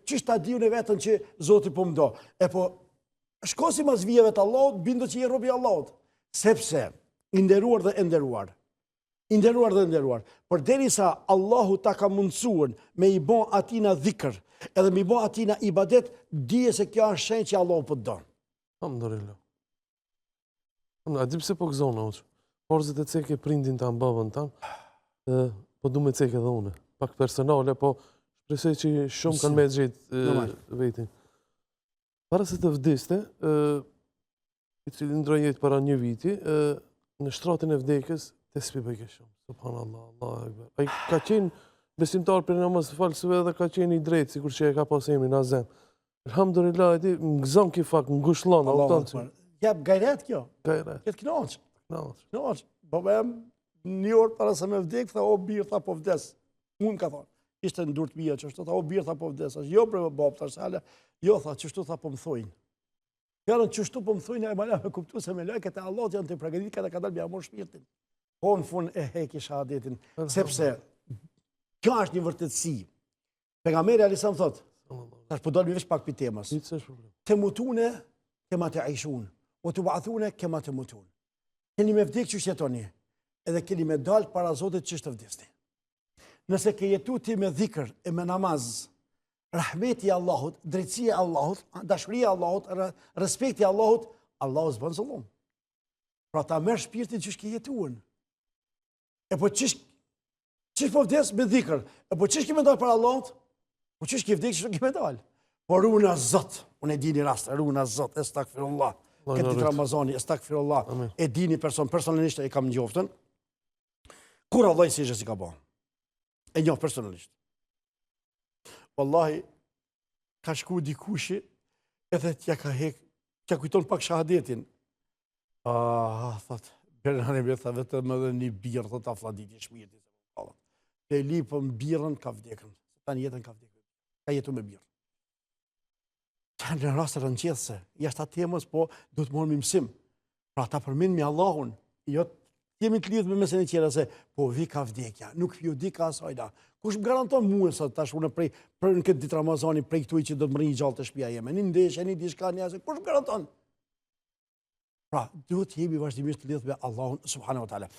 çish ta diun e vetën që Zoti po më do. E po shkosi mas vijave të Allahut, bindo që je robi i Allahut, sepse i nderuar dhe e nderuar. I nderuar dhe nderuar. Por derisa Allahu ta ka mundsuar me i bën atina dhikr, edhe me i bën atina ibadet, dije se kjo është shenjë që Allahu po të don. Alhamdulillah. A di pse po gëzon hoç? Porzët e cekë prindin tan babën tan, po du me cekë edhe unë. Pak personale, po shpresoj që shumë kanë me gjetë vetin. Para se të vdiste, i cili ndron jetë para një viti, në shtratin e vdekjes, tesbih bëjke shumë. Subhanallah, Allahu Ekber. Ai ka qenë besimtar për namaz falsëve dhe ka qenë i drejtë, sikur që e ka pas emrin Azem. Alhamdulillah, e di, më gëzon ki fakt, më ngushllon. Allahu Ekber. Jep gajret kjo. Gajret. Këtë kënaqsh. Kënaqsh. Baba jam një orë para se me vdek, tha o birë, tha po vdes. Unë ka thonë. Ishte në dur të mia çështu, tha o birë, tha po vdes. Jo për bab, thash hala. Jo, tha çështu, tha po më thojnë. Fjalën çështu po më thojnë, e më kuptu se me lekët e Allahut janë të përgatitur ka dalë mbi amor shpirtin. Po në fund e heki shahadetin, sepse kjo është një vërtetësi. Pejgamberi alayhis thot, tash po dalë veç pak për temës. Të mutune kema të aishun, o të ba'thune kema të mutun. Keni me vdek që jetoni, edhe keni me dalë para Zotit që të vdesni. Nëse ke jetu ti me dhikr e me namaz, rahmeti Allahut, drejtësia Allahut, dashuria Allahut, respekti Allahut, Allahu s'bën zullum. Pra ta merr shpirtin që ke jetuar. E po çish po vdes me dhikr. E po çish ke me dalë para Allahut? Po çish ke vdek që ke me dalë? Po runa Zot, unë e dini rast, runa Zot, estagfirullah. Këtë ditë Ramazani, estagfirullah. E dini personalisht e kam njoftën. Kur Allah si që si ka bo. E njoh personalisht. Wallahi, ka shku dikushi, edhe tja ka hek, tja kujton pak shahadetin. Thot, Bernani me tha vetëm edhe një birë, thot afladit i shmirti. Te lipëm birën ka vdekën. Ta një jetën ka vdekën. Ka jetu me birë. Në rrasë rënqethse, jashtë atë temës, po do të morë më mësim. Pra ta përmin me Allahun, jo jemi të lidhë me mesën e qera se, po vi ka vdekja, nuk ju di ka asajda. Kush më garanton mua sa tash unë për në këtë ditë Ramazani prej këtuj që do të më rinjë gjallë të shtëpia jeme. Një ndeshje, një diçka, një asë, kush më garanton? Pra, duhet jemi vazhdimisht të lidhë me Allahun subhanahu wa taala.